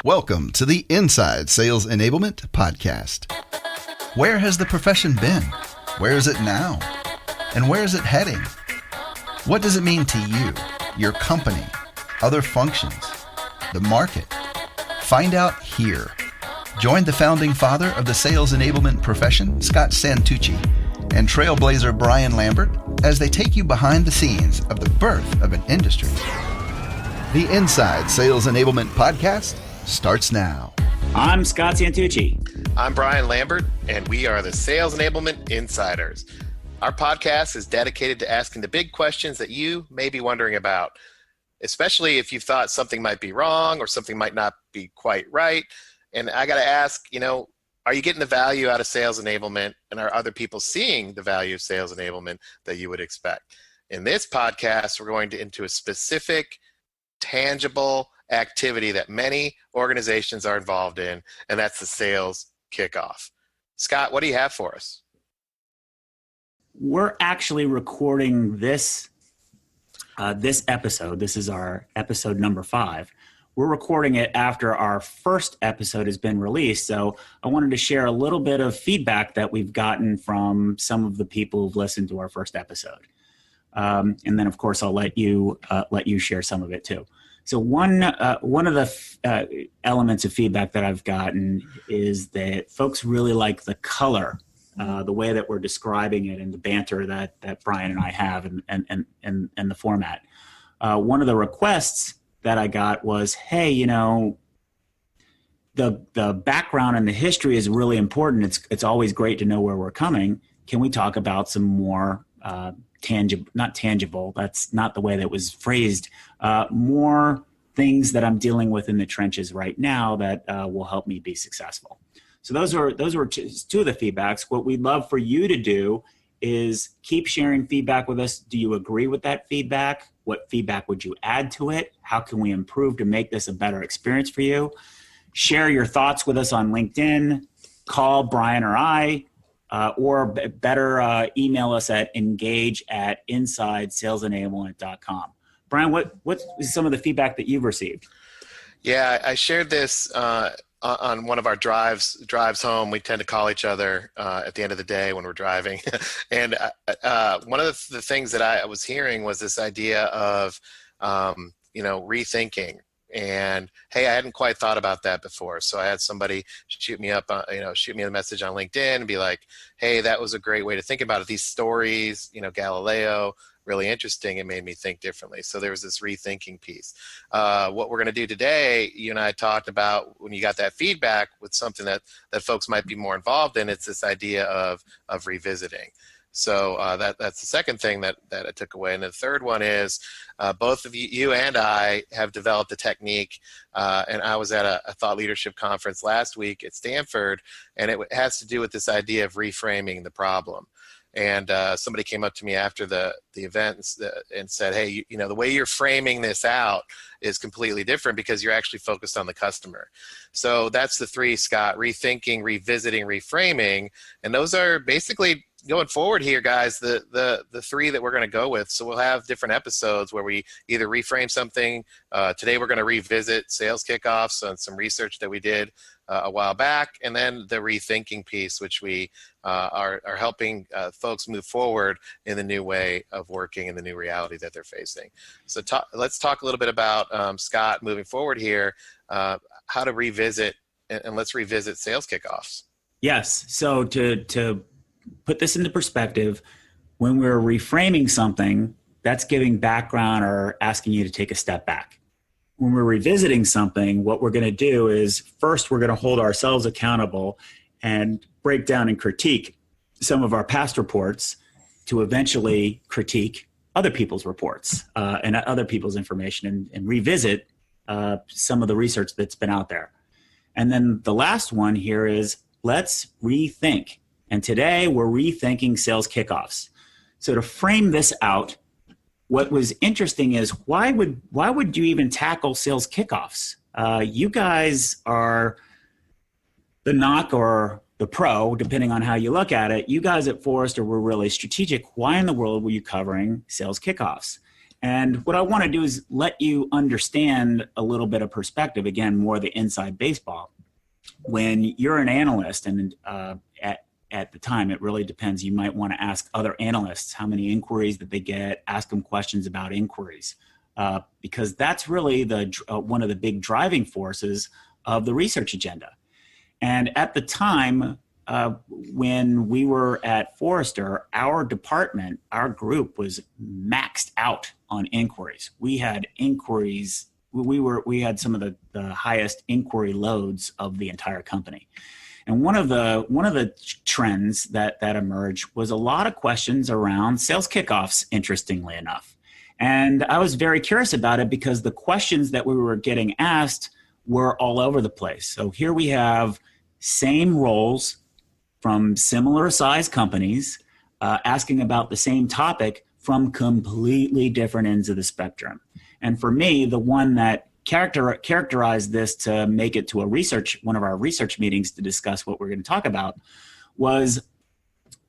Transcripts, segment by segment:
Welcome to the Inside Sales Enablement podcast. Where has the profession been? Where is it now? And where is it heading? What does it mean to you, your company, other functions, the market? Find out here. Join the founding father of the sales enablement profession, Scott Santucci, and trailblazer Brian Lambert as they take you behind the scenes of the birth of an industry. The Inside Sales Enablement podcast starts now. I'm Scott Santucci. I'm Brian Lambert, and we are the Sales Enablement Insiders. Our podcast is dedicated to asking the big questions that you may be wondering about, especially if you thought something might be wrong or something might not be quite right. And I got to ask, are you getting the value out of sales enablement, and are other people seeing the value of sales enablement that you would expect? In this podcast, we're going into a specific, tangible activity that many organizations are involved in, and that's the sales kickoff. Scott, what do you have for us? We're actually recording this episode. This is our episode number 5. We're recording it after our first episode has been released. So I wanted to share a little bit of feedback that we've gotten from some of the people who've listened to our first episode. And then, of course, I'll let you share some of it too. So one of the elements of feedback that I've gotten is that folks really like the color, the way that we're describing it, and the banter that Brian and I have, and the format. One of the requests that I got was, hey, the background and the history is really important. It's always great to know where we're coming. Can we talk about some more not tangible, that's not the way that was phrased, more things that I'm dealing with in the trenches right now that will help me be successful. So those were two of the feedbacks. What we'd love for you to do is keep sharing feedback with us. Do you agree with that feedback? What feedback would you add to it? How can we improve to make this a better experience for you? Share your thoughts with us on LinkedIn, call Brian or I, or better email us at engage@insideSalesEnablement.com. Brian, what is some of the feedback that you've received? Yeah, I shared this on one of our drives home. We tend to call each other at the end of the day when we're driving. And one of the things that I was hearing was this idea of, rethinking. And hey, I hadn't quite thought about that before. So I had somebody shoot me a message on LinkedIn and be like, hey, that was a great way to think about it. These stories, Galileo, really interesting. It made me think differently. So there was this rethinking piece. What we're going to do today, you and I talked about when you got that feedback with something that folks might be more involved in. It's this idea of revisiting. So that's the second thing that I took away. And the third one is both of you and I have developed a technique. And I was at a thought leadership conference last week at Stanford, and it has to do with this idea of reframing the problem. And somebody came up to me after the event and said, hey, the way you're framing this out is completely different because you're actually focused on the customer. So that's the 3, Scott: rethinking, revisiting, reframing. And those are basically, going forward here, guys, the 3 that we're going to go with. So we'll have different episodes where we either reframe something. Today we're going to revisit sales kickoffs on some research that we did a while back, and then the rethinking piece, which we are helping folks move forward in the new way of working in the new reality that they're facing. So let's talk a little bit about, Scott, moving forward here, how to revisit, and let's revisit sales kickoffs. Yes. So to put this into perspective, when we're reframing something, that's giving background or asking you to take a step back. When we're revisiting something, what we're going to do is first we're going to hold ourselves accountable and break down and critique some of our past reports to eventually critique other people's reports and other people's information and revisit some of the research that's been out there. And then the last one here is let's rethink. And today we're rethinking sales kickoffs. So to frame this out, what was interesting is why would you even tackle sales kickoffs? You guys are the knock or the pro, depending on how you look at it. You guys at Forrester were really strategic. Why in the world were you covering sales kickoffs? And what I want to do is let you understand a little bit of perspective, again, more the inside baseball. When you're an analyst, and at the time, it really depends. You might want to ask other analysts how many inquiries that they get, ask them questions about inquiries, because that's really one of the big driving forces of the research agenda. And at the time, when we were at Forrester, our department, our group was maxed out on inquiries. We had inquiries. We had some of the highest inquiry loads of the entire company. And one of the trends that emerged was a lot of questions around sales kickoffs, interestingly enough. And I was very curious about it because the questions that we were getting asked were all over the place. So here we have same roles from similar size companies asking about the same topic from completely different ends of the spectrum. And for me, the one that characterized this to make it to one of our research meetings to discuss what we're going to talk about was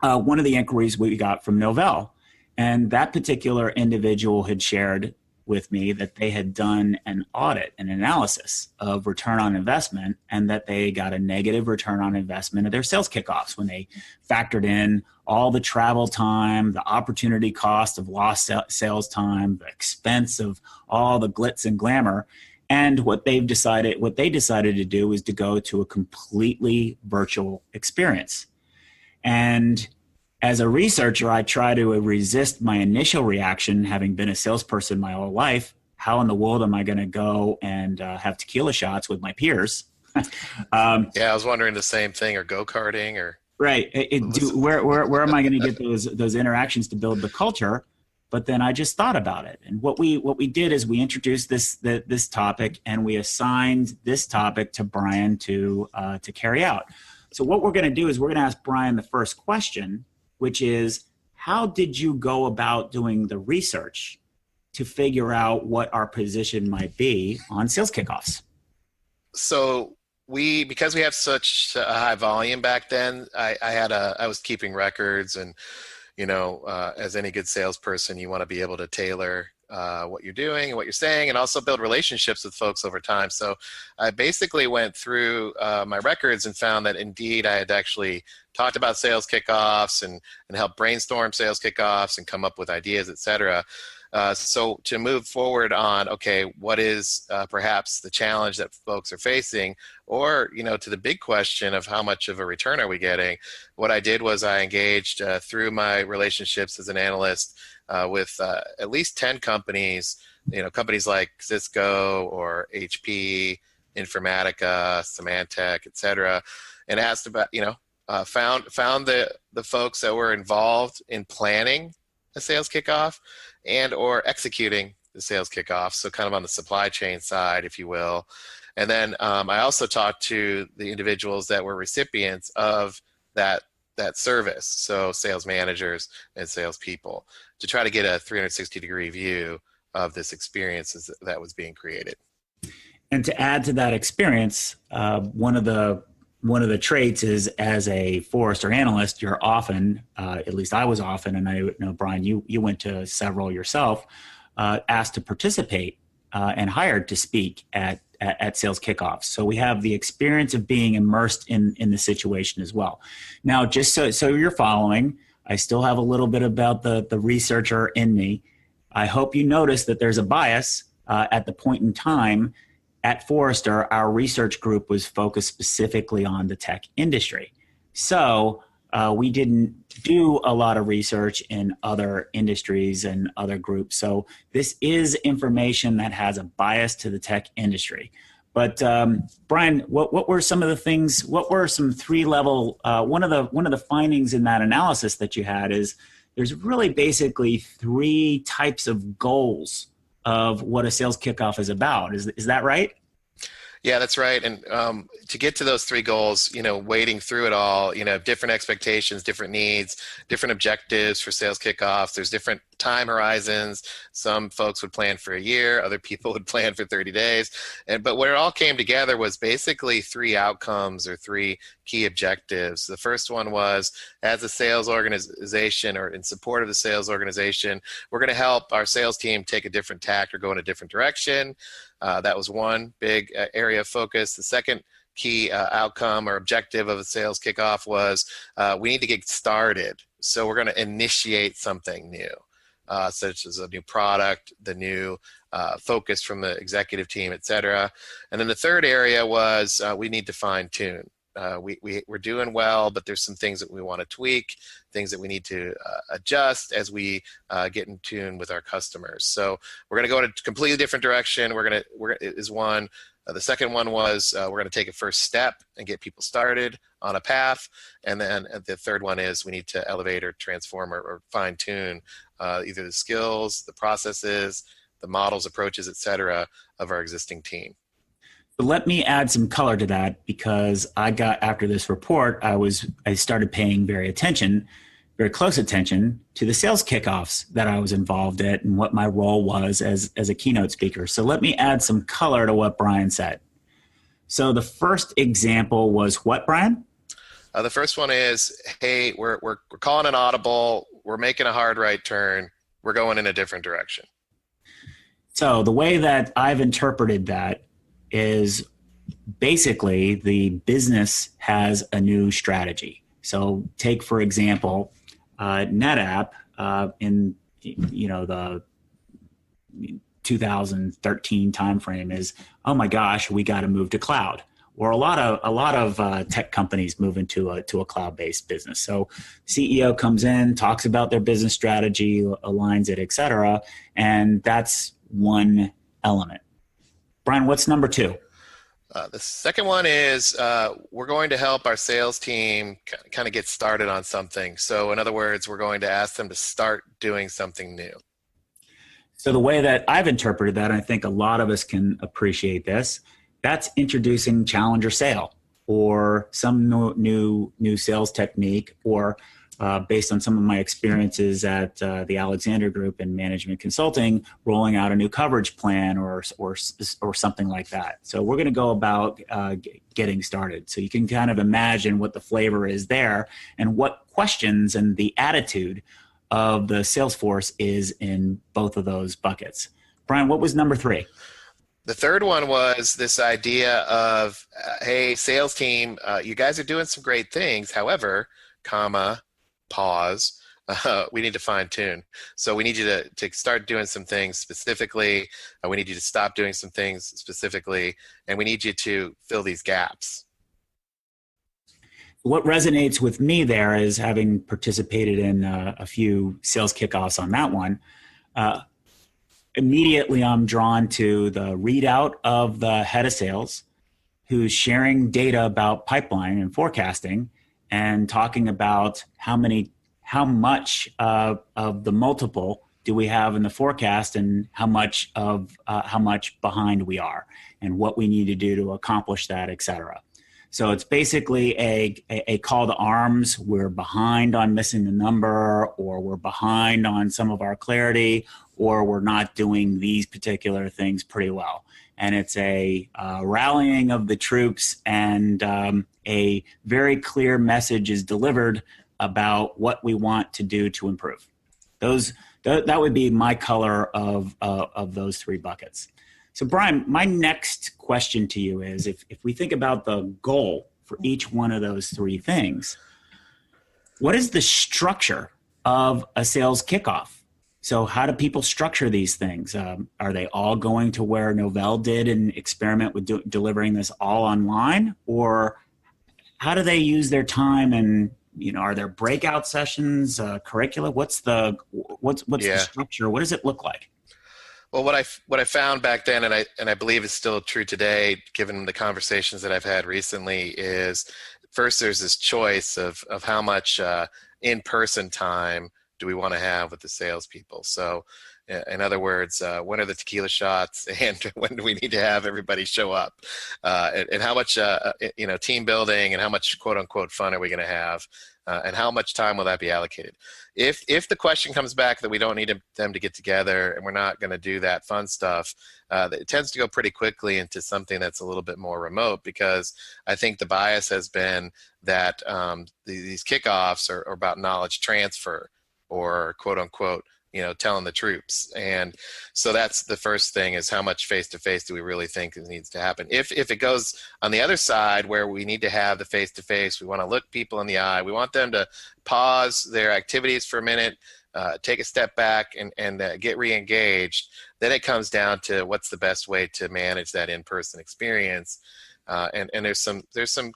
one of the inquiries we got from Novell. And that particular individual had shared with me that they had done an audit, an analysis of return on investment, and that they got a negative return on investment of their sales kickoffs when they factored in all the travel time, the opportunity cost of lost sales time, the expense of all the glitz and glamour. And what they decided to do was to go to a completely virtual experience. And as a researcher, I try to resist my initial reaction, having been a salesperson my whole life. How in the world am I going to go and have tequila shots with my peers? Yeah, I was wondering the same thing, or go-karting, or right. Where am I going to get those interactions to build the culture? But then I just thought about it, and what we did is we introduced this topic, and we assigned this topic to Brian to carry out. So what we're going to do is we're going to ask Brian the first question, which is, how did you go about doing the research to figure out what our position might be on sales kickoffs? So because we have such a high volume back then, I was keeping records, and as any good salesperson, you want to be able to tailor what you're doing and what you're saying, and also build relationships with folks over time. So I basically went through my records and found that indeed I had actually talked about sales kickoffs and helped brainstorm sales kickoffs and come up with ideas, et cetera. So to move forward on, okay, what is perhaps the challenge that folks are facing, or, to the big question of how much of a return are we getting, what I did was I engaged through my relationships as an analyst with at least 10 companies, companies like Cisco or HP, Informatica, Symantec, et cetera, and asked about, found the folks that were involved in planning a sales kickoff and or executing the sales kickoff, so kind of on the supply chain side, if you will. And then I also talked to the individuals that were recipients of that service, so sales managers and salespeople, to try to get a 360-degree view of this experience that was being created. And to add to that experience, one of the traits is, as a Forrester analyst, you're often, at least I was often, and I know, Brian, you went to several yourself, asked to participate and hired to speak at sales kickoffs. So we have the experience of being immersed in the situation as well. Now, just so you're following, I still have a little bit about the researcher in me. I hope you notice that there's a bias at the point in time. At Forrester, our research group was focused specifically on the tech industry. So we didn't do a lot of research in other industries and other groups. So this is information that has a bias to the tech industry. But Brian, what were some of the things? What were some three-level? One of the findings in that analysis that you had is there's really basically three types of goals of what a sales kickoff is about. Is that right? Yeah, that's right. And to get to those three goals, wading through it all, different expectations, different needs, different objectives for sales kickoffs. There's different time horizons. Some folks would plan for a year, other people would plan for 30 days. But where it all came together was basically three outcomes or three key objectives. The first one was, as a sales organization or in support of the sales organization, we're going to help our sales team take a different tack or go in a different direction. That was one big area of focus. The second key outcome or objective of a sales kickoff was we need to get started. So we're going to initiate something new, such as a new product, the new focus from the executive team, et cetera. And then the third area was we need to fine tune. We're doing well, but there's some things that we want to tweak, things that we need to adjust as we get in tune with our customers. So we're going to go in a completely different direction. Is one. The second one was we're going to take a first step and get people started on a path. And then the third one is we need to elevate or transform or fine tune either the skills, the processes, the models, approaches, et cetera, of our existing team. But let me add some color to that, because after this report, I started paying very close attention to the sales kickoffs that I was involved in and what my role was as a keynote speaker. So let me add some color to what Brian said. So the first example was what, Brian? The first one is, hey, we're calling an audible. We're making a hard right turn. We're going in a different direction. So the way that I've interpreted that is basically the business has a new strategy. So take, for example, NetApp in the 2013 timeframe is, oh my gosh, we got to move to cloud. Or a lot of tech companies move into a cloud-based business. So CEO comes in, talks about their business strategy, aligns it, et cetera, and that's one element. Brian, what's number two? The second one is we're going to help our sales team kind of get started on something. So in other words, we're going to ask them to start doing something new. So the way that I've interpreted that, I think a lot of us can appreciate this, that's introducing challenger sale or some new sales technique, or based on some of my experiences at the Alexander Group in management consulting, rolling out a new coverage plan or something like that. So we're going to go about getting started. So you can kind of imagine what the flavor is there and what questions and the attitude of the sales force is in both of those buckets. Brian, what was number three? The third one was this idea of, hey, sales team, you guys are doing some great things. However, pause, we need to fine tune. So we need you to start doing some things specifically. We need you to stop doing some things specifically. And we need you to fill these gaps. What resonates with me there is, having participated in a few sales kickoffs on that one, immediately I'm drawn to the readout of the head of sales who's sharing data about pipeline and forecasting and talking about how much of the multiple do we have in the forecast, and how much behind we are, and what we need to do to accomplish that, et cetera. So it's basically a call to arms. We're behind on missing the number, or we're behind on some of our clarity, or we're not doing these particular things pretty well. And it's a rallying of the troops, and a very clear message is delivered about what we want to do to improve. That would be my color of those three buckets. So Brian, my next question to you is, if we think about the goal for each one of those three things, what is the structure of a sales kickoff? So how do people structure these things? Are they all going to where Novell did and experiment with delivering this all online? Or how do they use their time? And are there breakout sessions, curricula? What's the structure? What does it look like? Well, what I found back then, and I believe is still true today, given the conversations that I've had recently, is first there's this choice of how much in-person time do we want to have with the salespeople. So, In other words, when are the tequila shots, and when do we need to have everybody show up, and how much team building and how much quote unquote fun are we going to have, and how much time will that be allocated? If the question comes back that we don't need them to get together and we're not going to do that fun stuff, it tends to go pretty quickly into something that's a little bit more remote, because I think the bias has been that these kickoffs are about knowledge transfer, or quote unquote, telling the troops. And so that's the first thing, is how much face-to-face do we really think needs to happen? If it goes on the other side, where we need to have the face-to-face, we want to look people in the eye, we want them to pause their activities for a minute, take a step back and get re-engaged, then it comes down to what's the best way to manage that in-person experience. And there's some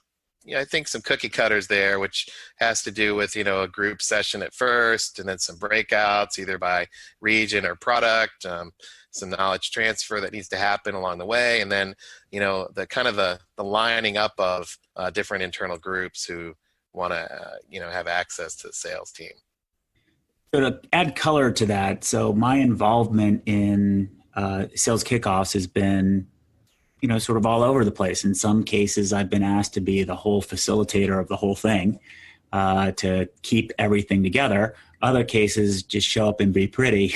I think some cookie cutters there, which has to do with, a group session at first, and then some breakouts either by region or product, some knowledge transfer that needs to happen along the way. And then, the kind of the lining up of different internal groups who want to, have access to the sales team. So to add color to that, so my involvement in sales kickoffs has been, sort of all over the place. In some cases, I've been asked to be the whole facilitator of the whole thing, to keep everything together. Other cases, just show up and be pretty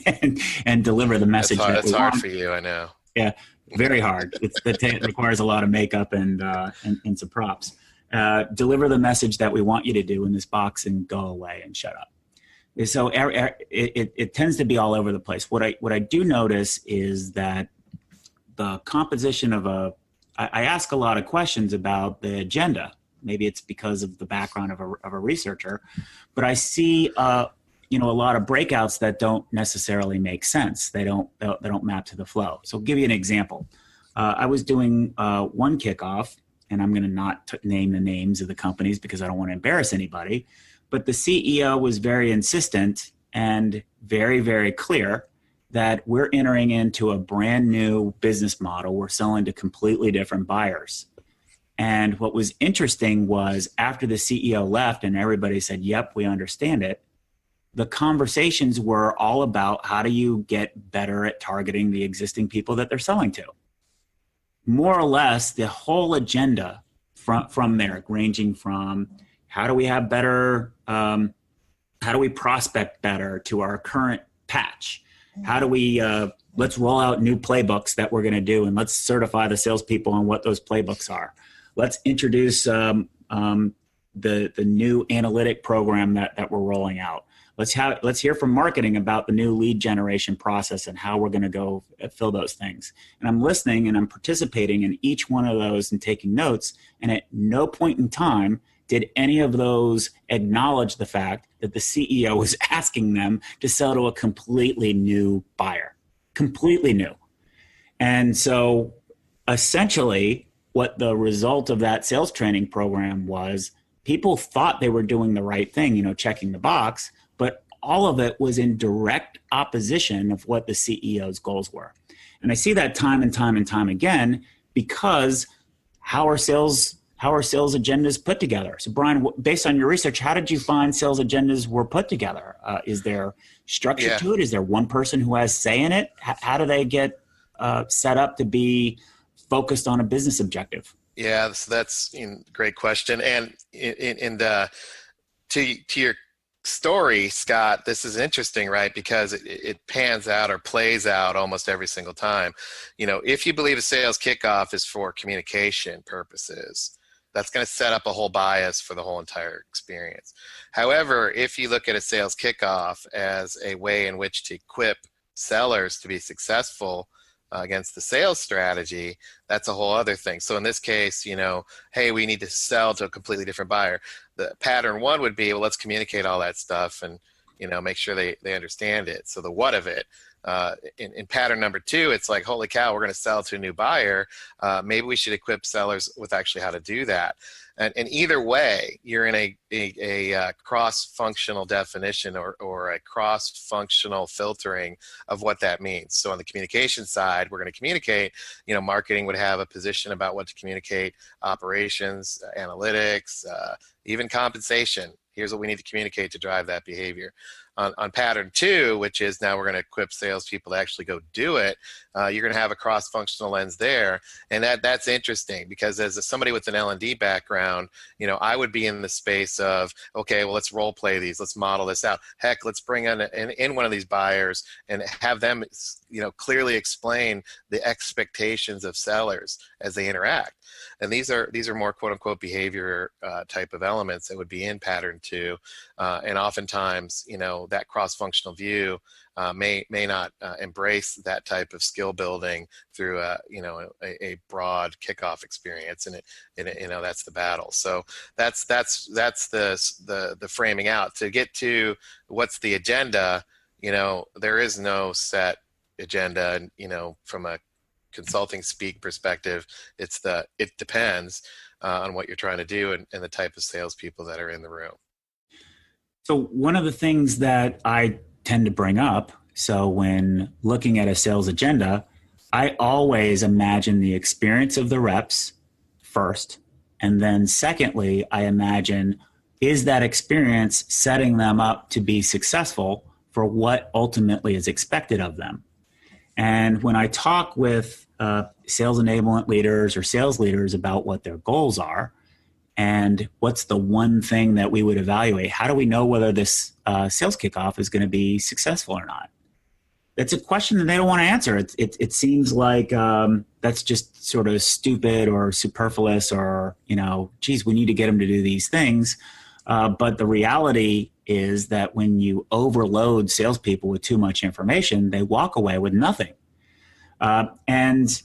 and deliver the message. That's hard for you, I know. Yeah, very hard. It requires a lot of makeup and some props. Deliver the message that we want you to do in this box and go away and shut up. So it tends to be all over the place. What I do notice is that the composition of I ask a lot of questions about the agenda. Maybe it's because of the background of a researcher, but I see a lot of breakouts that don't necessarily make sense. They don't map to the flow. So I'll give you an example. I was doing one kickoff, and I'm going to not name the names of the companies because I don't want to embarrass anybody, but the CEO was very insistent and very, very clear that we're entering into a brand new business model. We're selling to completely different buyers. And what was interesting was, after the CEO left and everybody said, yep, we understand it, the conversations were all about how do you get better at targeting the existing people that they're selling to. More or less, the whole agenda from there, ranging from how do we have better, how do we prospect better to our current patch? How do we, let's roll out new playbooks that we're going to do, and let's certify the salespeople on what those playbooks are. Let's introduce the new analytic program that we're rolling out. Let's hear from marketing about the new lead generation process and how we're going to go fill those things. And I'm listening and I'm participating in each one of those and taking notes. And at no point in time did any of those acknowledge the fact that the CEO was asking them to sell to a completely new buyer, completely new. And so essentially what the result of that sales training program was, people thought they were doing the right thing, checking the box, but all of it was in direct opposition of what the CEO's goals were. And I see that time and time and time again, because how are sales agendas put together? So Brian, based on your research, how did you find sales agendas were put together? Is there structure to it? Is there one person who has say in it? How do they get set up to be focused on a business objective? Yeah, so that's a great question. And to your story, Scott, this is interesting, right? Because it pans out or plays out almost every single time. If you believe a sales kickoff is for communication purposes, that's going to set up a whole bias for the whole entire experience. However, if you look at a sales kickoff as a way in which to equip sellers to be successful against the sales strategy, that's a whole other thing. So in this case, hey, we need to sell to a completely different buyer. The pattern one would be, well, let's communicate all that stuff and, make sure they understand it. So the what of it. In pattern number two, it's like, holy cow, we're going to sell to a new buyer. Maybe we should equip sellers with actually how to do that. And either way, you're in a cross-functional definition or a cross-functional filtering of what that means. So on the communication side, we're going to communicate, marketing would have a position about what to communicate, operations, analytics, even compensation. Here's what we need to communicate to drive that behavior. on pattern 2, which is now we're going to equip salespeople to actually go do it, you're going to have a cross-functional lens there. And that's interesting, because as somebody with an L&D background, I would be in the space of, okay, well, let's role play these. Let's model this out. Heck, let's bring in one of these buyers and have them, clearly explain the expectations of sellers as they interact. And these are more quote unquote behavior type of elements that would be in pattern 2. And oftentimes, that cross-functional view may not embrace that type of skill building through a broad kickoff experience, and that's the battle. So that's the framing out. To get to what's the agenda, there is no set agenda, from a consulting speak perspective. It depends on what you're trying to do and the type of salespeople that are in the room. So one of the things that I tend to bring up, so when looking at a sales agenda, I always imagine the experience of the reps first. And then secondly, I imagine, is that experience setting them up to be successful for what ultimately is expected of them? And when I talk with sales enablement leaders or sales leaders about what their goals are, and what's the one thing that we would evaluate, how do we know whether this sales kickoff is going to be successful or not? That's a question that they don't want to answer. It seems like that's just sort of stupid or superfluous, or, geez, we need to get them to do these things. But the reality is that when you overload salespeople with too much information, they walk away with nothing. And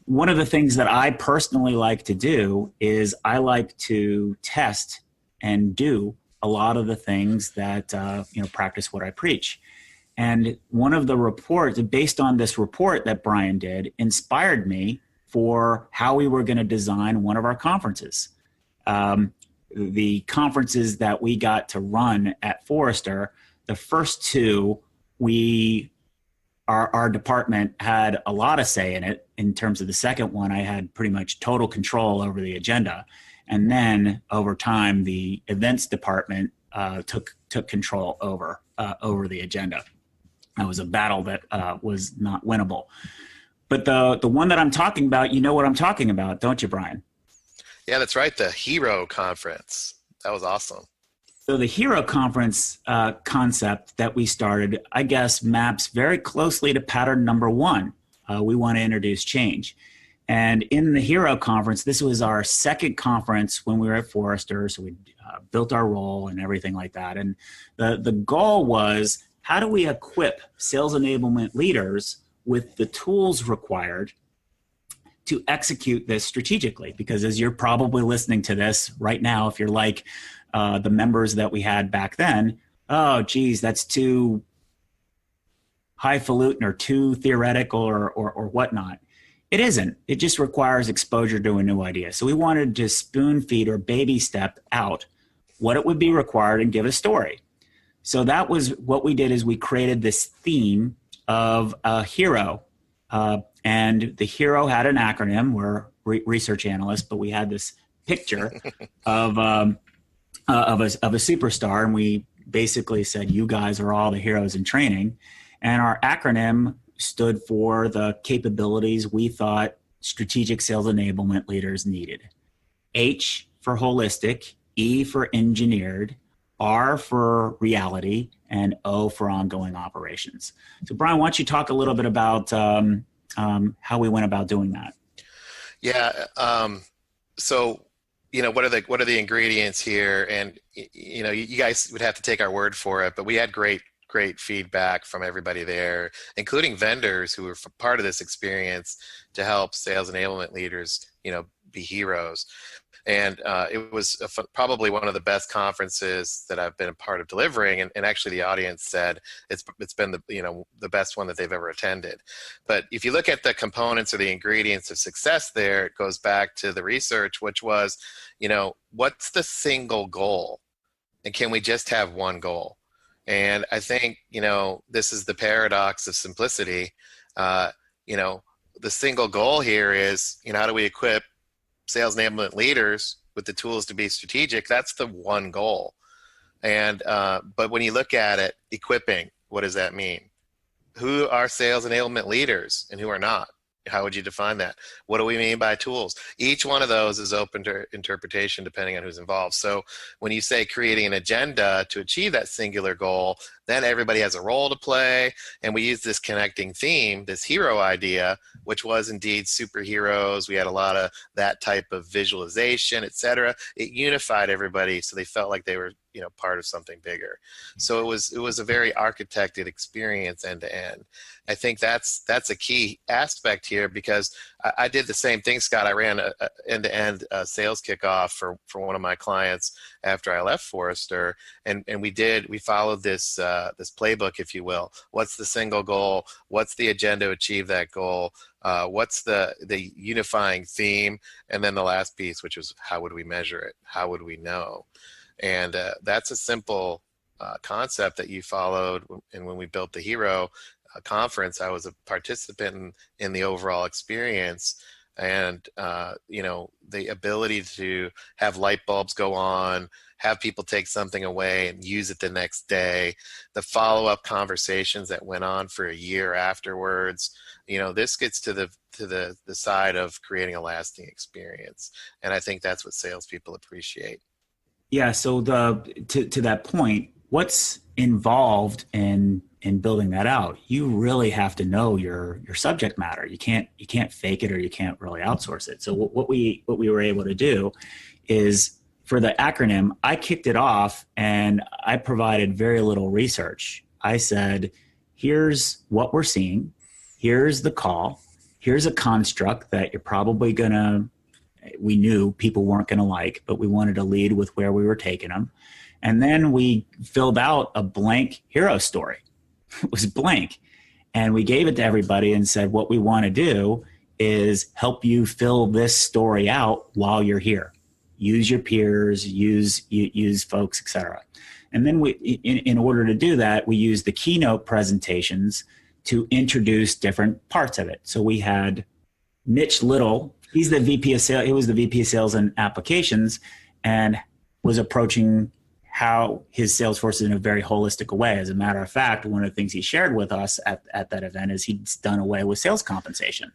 one of the things that I personally like to do is I like to test and do a lot of the things that, practice what I preach. And one of the reports, based on this report that Brian did, inspired me for how we were going to design one of our conferences. The conferences that we got to run at Forrester, the first 2, our department had a lot of say in it. In terms of the second one, I had pretty much total control over the agenda. And then over time, the events department took control over the agenda. It was a battle that was not winnable. But the one that I'm talking about, you know what I'm talking about, don't you, Brian? Yeah, that's right. The Hero Conference. That was awesome. So the Hero Conference concept that we started, I guess, maps very closely to pattern number 1. We want to introduce change. And in the Hero Conference, this was our second conference when we were at Forrester. So we built our role and everything like that. And the goal was, how do we equip sales enablement leaders with the tools required to execute this strategically? Because as you're probably listening to this right now, if you're like the members that we had back then, oh, geez, that's too highfalutin or too theoretical or whatnot. It isn't. It just requires exposure to a new idea. So we wanted to spoon feed or baby step out what it would be required and give a story. So that was what we did, is we created this theme of a hero. And the hero had an acronym. We're research analysts, but we had this picture of a superstar, and we basically said, you guys are all the heroes in training. And our acronym stood for the capabilities we thought strategic sales enablement leaders needed. H for holistic, E for engineered, R for reality, and O for ongoing operations. So Brian, why don't you talk a little bit about how we went about doing that? Yeah. So, what are the ingredients here? And, you guys would have to take our word for it, but we had great feedback from everybody there, including vendors who were part of this experience to help sales enablement leaders, be heroes. And it was probably one of the best conferences that I've been a part of delivering. And actually the audience said it's been the best one that they've ever attended. But if you look at the components or the ingredients of success there, it goes back to the research, which was, what's the single goal? And can we just have one goal? And I think, this is the paradox of simplicity. The single goal here is, how do we equip sales enablement leaders with the tools to be strategic? That's the one goal. And but when you look at it, equipping, what does that mean? Who are sales enablement leaders and who are not? How would you define that? What do we mean by tools? Each one of those is open to interpretation depending on who's involved. So when you say creating an agenda to achieve that singular goal, then everybody has a role to play. And we use this connecting theme, this hero idea, which was indeed superheroes. We had a lot of that type of visualization, etc. It unified everybody so they felt like they were, part of something bigger. So it was a very architected experience end to end. I think that's a key aspect here, because I did the same thing, Scott. I ran a end-to-end sales kickoff for one of my clients after I left Forrester, and we followed this this playbook, if you will. What's the single goal? What's the agenda to achieve that goal? What's the unifying theme? And then the last piece, which was how would we measure it? How would we know? And that's a simple concept that you followed. And when we built the Hero conference, I was a participant in the overall experience. And, the ability to have light bulbs go on, have people take something away and use it the next day, the follow-up conversations that went on for a year afterwards, this gets to the side of creating a lasting experience. And I think that's what salespeople appreciate. Yeah. So to that point, what's involved in building that out? You really have to know your subject matter. You can't fake it, or you can't really outsource it. So what we were able to do is, for the acronym, I kicked it off and I provided very little research. I said, here's what we're seeing. Here's the call. Here's a construct that you're probably we knew people weren't going to like, but we wanted to lead with where we were taking them. And then we filled out a blank hero story. It was blank. And we gave it to everybody and said, what we want to do is help you fill this story out while you're here. Use your peers, use folks, etc. And then in order to do that, we used the keynote presentations to introduce different parts of it. So we had Mitch Little. He's the VP of sales. He was the VP of sales and applications, and was approaching how his sales force is in a very holistic way. As a matter of fact, one of the things he shared with us at that event is he's done away with sales compensation,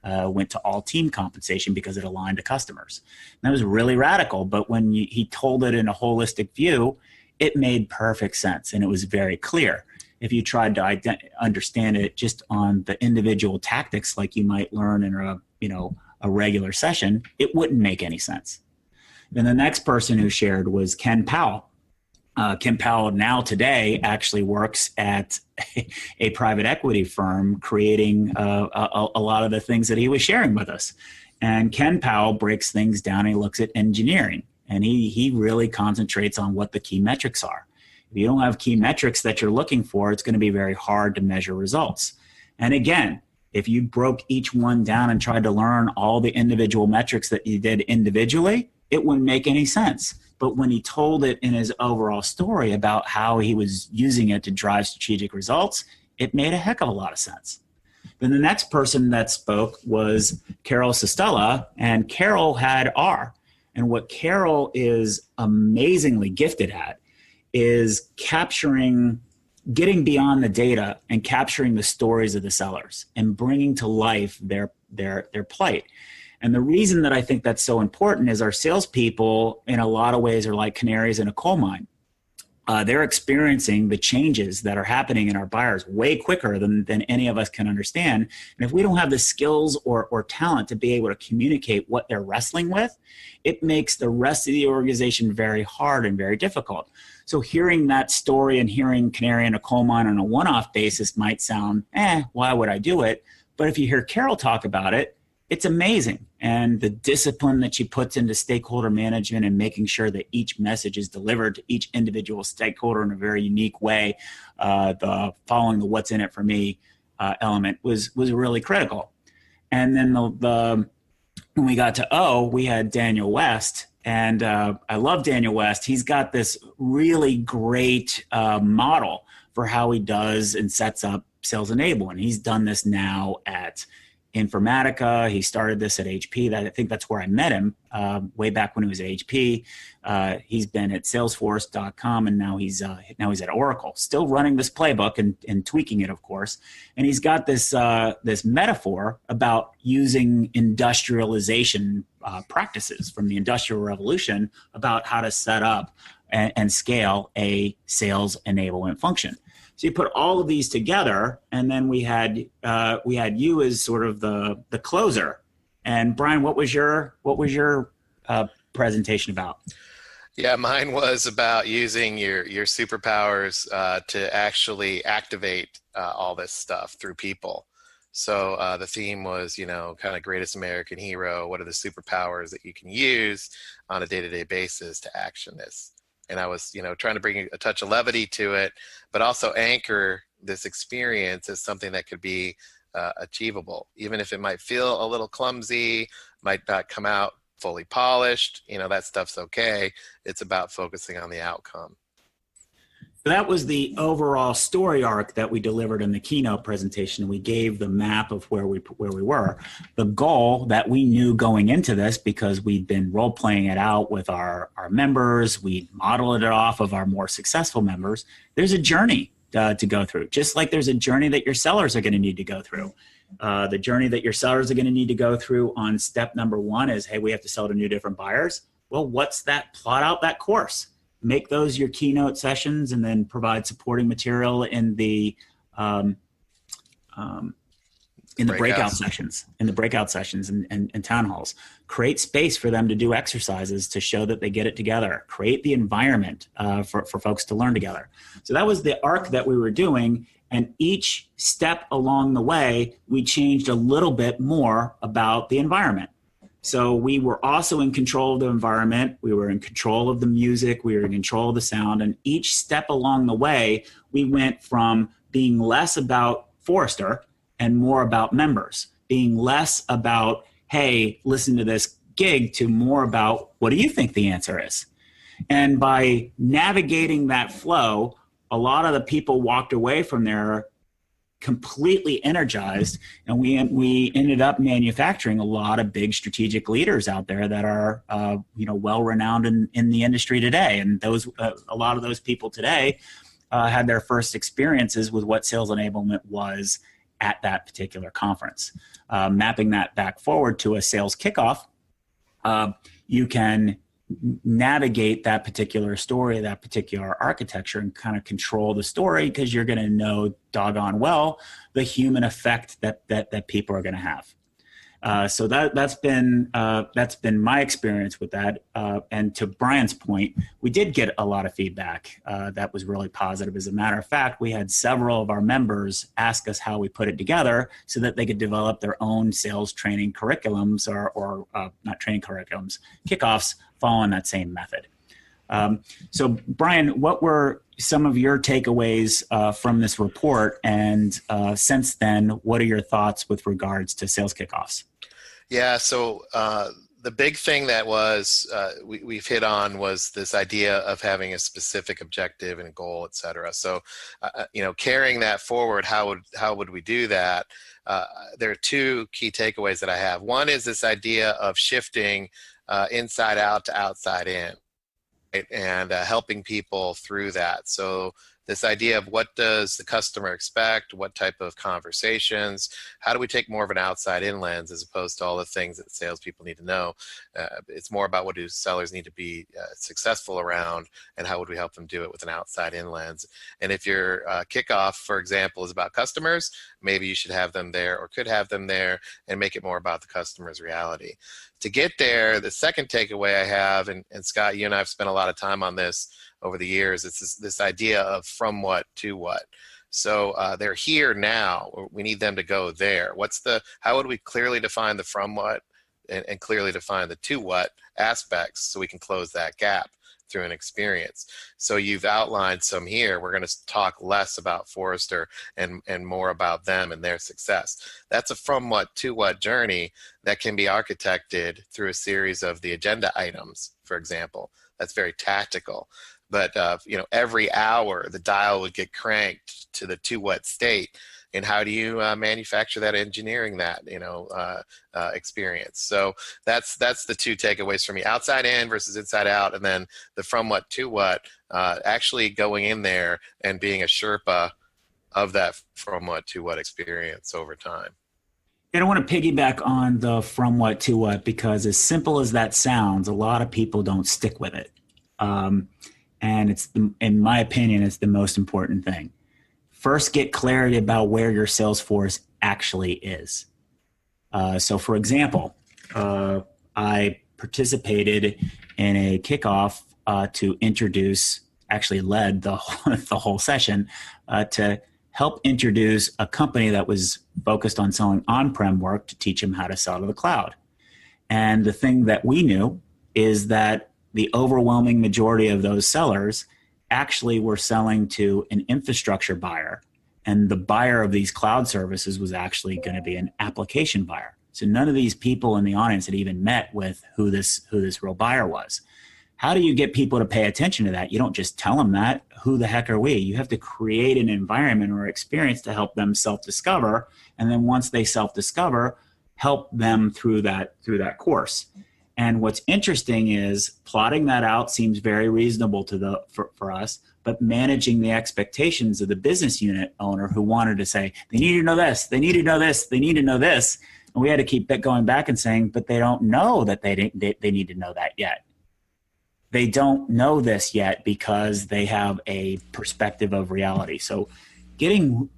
went to all team compensation because it aligned to customers. And that was really radical, but when he told it in a holistic view, it made perfect sense, and it was very clear. If you tried to understand it just on the individual tactics like you might learn in a regular session, it wouldn't make any sense. Then the next person who shared was Ken Powell. Ken Powell now today actually works at a private equity firm, creating a lot of the things that he was sharing with us. And Ken Powell breaks things down. And he looks at engineering, and he really concentrates on what the key metrics are. If you don't have key metrics that you're looking for, it's going to be very hard to measure results. And again, if you broke each one down and tried to learn all the individual metrics that you did individually, it wouldn't make any sense. But when he told it in his overall story about how he was using it to drive strategic results, it made a heck of a lot of sense. Then the next person that spoke was Carol Sestella, and Carol had R. And what Carol is amazingly gifted at is getting beyond the data and capturing the stories of the sellers and bringing to life their plight. And the reason that I think that's so important is our salespeople, in a lot of ways, are like canaries in a coal mine. They're experiencing the changes that are happening in our buyers way quicker than any of us can understand. And if we don't have the skills or talent to be able to communicate what they're wrestling with, it makes the rest of the organization very hard and very difficult. So hearing that story and hearing canary in a coal mine on a one-off basis might sound, why would I do it? But if you hear Carol talk about it, it's amazing. And the discipline that she puts into stakeholder management and making sure that each message is delivered to each individual stakeholder in a very unique way, the following the what's in it for me element was really critical. And then when we got to O, we had Daniel West. And I love Daniel West. He's got this really great model for how he does and sets up sales enablement. He's done this now at Informatica. He started this at HP. I think that's where I met him way back when he was at HP. He's been at Salesforce.com, and now he's at Oracle, still running this playbook and tweaking it, of course. And he's got this metaphor about using industrialization practices from the Industrial Revolution about how to set up and scale a sales enablement function. So you put all of these together, and then we had you as sort of the closer. And Brian, what was your presentation about? Yeah, mine was about using your superpowers to actually activate all this stuff through people. So the theme was, kind of greatest American hero. What are the superpowers that you can use on a day-to-day basis to action this? And I was, trying to bring a touch of levity to it, but also anchor this experience as something that could be achievable, even if it might feel a little clumsy, might not come out fully polished. That stuff's okay. It's about focusing on the outcome. That was the overall story arc that we delivered in the keynote presentation. We gave the map of where we were. The goal that we knew going into this, because we'd been role playing it out with our members, we modeled it off of our more successful members. There's a journey to go through, just like there's a journey that your sellers are going to need to go through. The journey that your sellers are going to need to go through on step number 1 is, hey, we have to sell to new different buyers. Well, what's that? Plot out that course. Make those your keynote sessions, and then provide supporting material in the breakout sessions, and town halls. Create space for them to do exercises to show that they get it together. Create the environment for folks to learn together. So that was the arc that we were doing. And each step along the way, we changed a little bit more about the environment. So we were also in control of the environment. We were in control of the music. We were in control of the sound. And each step along the way, we went from being less about Forrester and more about members, being less about, hey, listen to this gig, to more about, what do you think the answer is? And by navigating that flow, a lot of the people walked away from there completely energized, and we ended up manufacturing a lot of big strategic leaders out there that are well renowned in the industry today. And those a lot of those people today had their first experiences with what sales enablement was at that particular conference. Mapping that back forward to a sales kickoff, you can navigate that particular story, that particular architecture, and kind of control the story, because you're going to know doggone well the human effect that people are going to have. So that's been my experience with that. And to Brian's point, we did get a lot of feedback that was really positive. As a matter of fact, we had several of our members ask us how we put it together so that they could develop their own sales training curriculums or not training curriculums, kickoffs, following that same method. So Brian, what were some of your takeaways from this report? And since then, what are your thoughts with regards to sales kickoffs? Yeah, so the big thing that was we've hit on was this idea of having a specific objective and a goal, et cetera. So, carrying that forward, how would we do that? There are 2 key takeaways that I have. One is this idea of shifting inside out to outside in, right? And helping people through that. So this idea of what does the customer expect, what type of conversations, how do we take more of an outside in lens as opposed to all the things that salespeople need to know. It's more about what do sellers need to be successful around, and how would we help them do it with an outside in lens. And if your kickoff, for example, is about customers, maybe you should have them there, or could have them there, and make it more about the customer's reality. To get there, the second takeaway I have, and Scott, you and I have spent a lot of time on this over the years, it's this idea of from what to what. So they're here now. We need them to go there. How would we clearly define the from what and clearly define the to what aspects so we can close that gap through an experience? So you've outlined some here. We're going to talk less about Forrester and more about them and their success. That's a from what to what journey that can be architected through a series of the agenda items, for example. That's very tactical. But every hour the dial would get cranked to the to what state. and how do you manufacture that, engineering that, experience. So that's the two takeaways for me: outside in versus inside out, and then the from what to what, actually going in there and being a Sherpa of that from what to what experience over time. And I want to piggyback on the from what to what, because as simple as that sounds, a lot of people don't stick with it. And in my opinion, it's the most important thing. First, get clarity about where your sales force actually is. So for example, I participated in a kickoff to introduce, actually led the whole session to help introduce a company that was focused on selling on-prem work to teach them how to sell to the cloud. And the thing that we knew is that the overwhelming majority of those sellers actually were selling to an infrastructure buyer. And the buyer of these cloud services was actually going to be an application buyer. So none of these people in the audience had even met with who this real buyer was. How do you get people to pay attention to that? You don't just tell them that. Who the heck are we? You have to create an environment or experience to help them self-discover. And then once they self-discover, help them through that course. And what's interesting is plotting that out seems very reasonable for us, but managing the expectations of the business unit owner who wanted to say, they need to know this, they need to know this, they need to know this. And we had to keep going back and saying, but they don't know that they need to know that yet. They don't know this yet because they have a perspective of reality. So doing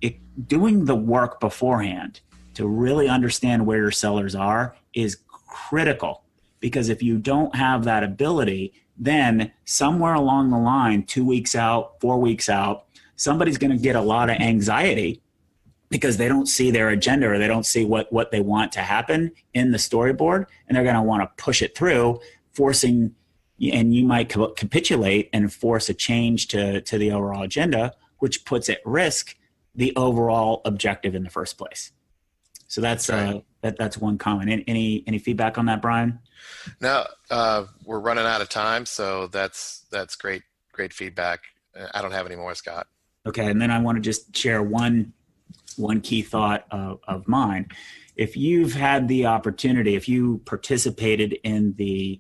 the work beforehand to really understand where your sellers are is critical, because if you don't have that ability, then somewhere along the line, 2 weeks out, 4 weeks out, somebody's going to get a lot of anxiety because they don't see their agenda or they don't see what they want to happen in the storyboard, and they're going to want to push it through, forcing. And you might capitulate and force a change to the overall agenda, which puts at risk the overall objective in the first place. So that's right. That's one comment. Any feedback on that, Brian? No, we're running out of time, so that's great feedback. I don't have any more, Scott. Okay, and then I want to just share one key thought of mine. If you've had the opportunity, if you participated in the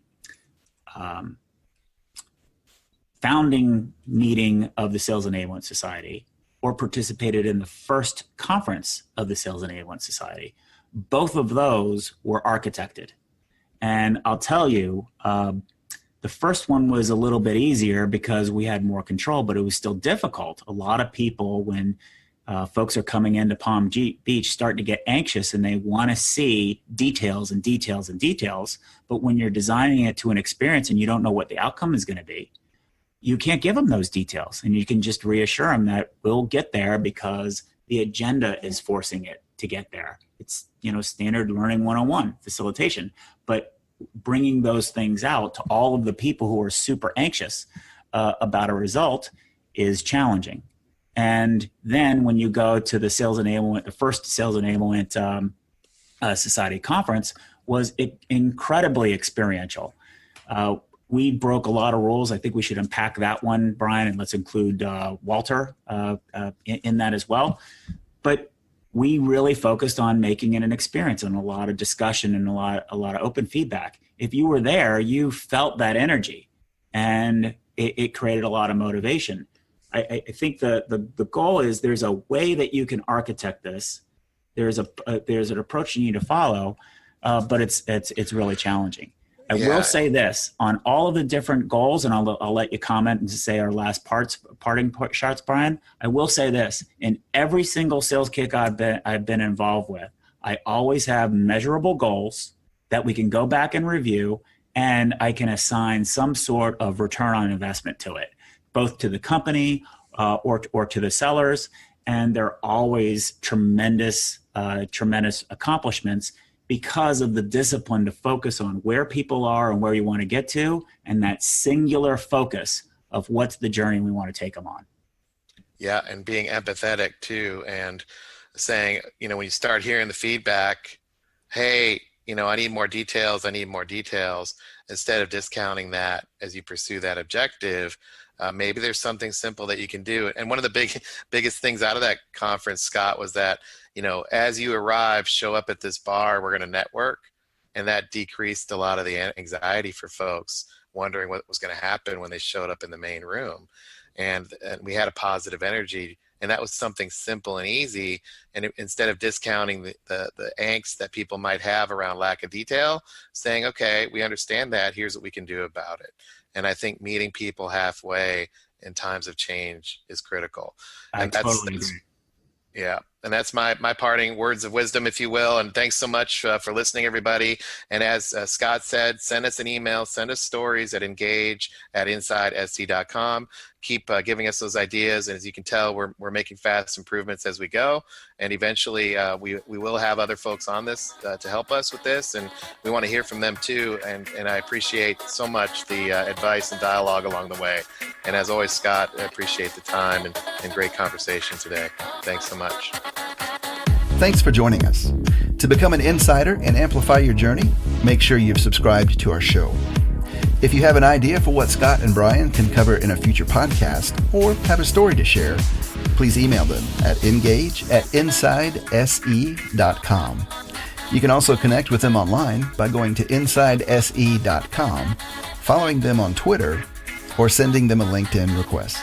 founding meeting of the Sales Enablement Society, or participated in the first conference of the Sales Enablement Society, both of those were architected. And I'll tell you, the first one was a little bit easier because we had more control, but it was still difficult. A lot of people, when folks are coming into Palm Beach, start to get anxious and they want to see details and details and details. But when you're designing it to an experience and you don't know what the outcome is going to be, you can't give them those details. And you can just reassure them that we'll get there because the agenda is forcing it to get there. It's, standard learning 101 facilitation, but bringing those things out to all of the people who are super anxious about a result is challenging. And then when you go to the Sales Enablement, the first Sales Enablement Society conference was incredibly experiential. We broke a lot of rules. I think we should unpack that one, Brian, and let's include Walter in that as well. But we really focused on making it an experience and a lot of discussion and a lot of open feedback. If you were there, you felt that energy, and it created a lot of motivation. I think the goal is there's a way that you can architect this. There's an approach you need to follow, but it's really challenging. I will say this on all of the different goals, and I'll let you comment and say our last parting shots, Brian. I will say this: in every single sales kick I've been involved with, I always have measurable goals that we can go back and review, and I can assign some sort of return on investment to it, both to the company or to the sellers. And they're always tremendous accomplishments, because of the discipline to focus on where people are and where you want to get to, and that singular focus of what's the journey we want to take them on. Yeah, and being empathetic too, and saying, when you start hearing the feedback, hey, I need more details, instead of discounting that as you pursue that objective, Maybe there's something simple that you can do. And one of the biggest things out of that conference, Scott, was that, as you arrive, show up at this bar, we're going to network. And that decreased a lot of the anxiety for folks wondering what was going to happen when they showed up in the main room. And we had a positive energy. And that was something simple and easy. And instead of discounting the angst that people might have around lack of detail, saying, okay, we understand that, here's what we can do about it. And I think meeting people halfway in times of change is critical. And I totally agree. Yeah. And that's my parting words of wisdom, if you will. And thanks so much for listening, everybody. And as Scott said, send us an email, send us stories at engage@insidesc.com. Keep giving us those ideas. And as you can tell, we're making fast improvements as we go. And eventually we will have other folks on this to help us with this. And we want to hear from them too. And I appreciate so much the advice and dialogue along the way. And as always, Scott, I appreciate the time and great conversation today. Thanks so much. Thanks for joining us. To become an insider and amplify your journey, make sure you've subscribed to our show. If you have an idea for what Scott and Brian can cover in a future podcast or have a story to share, please email them at engage@insidese.com. You can also connect with them online by going to insidese.com, following them on Twitter, or sending them a LinkedIn request.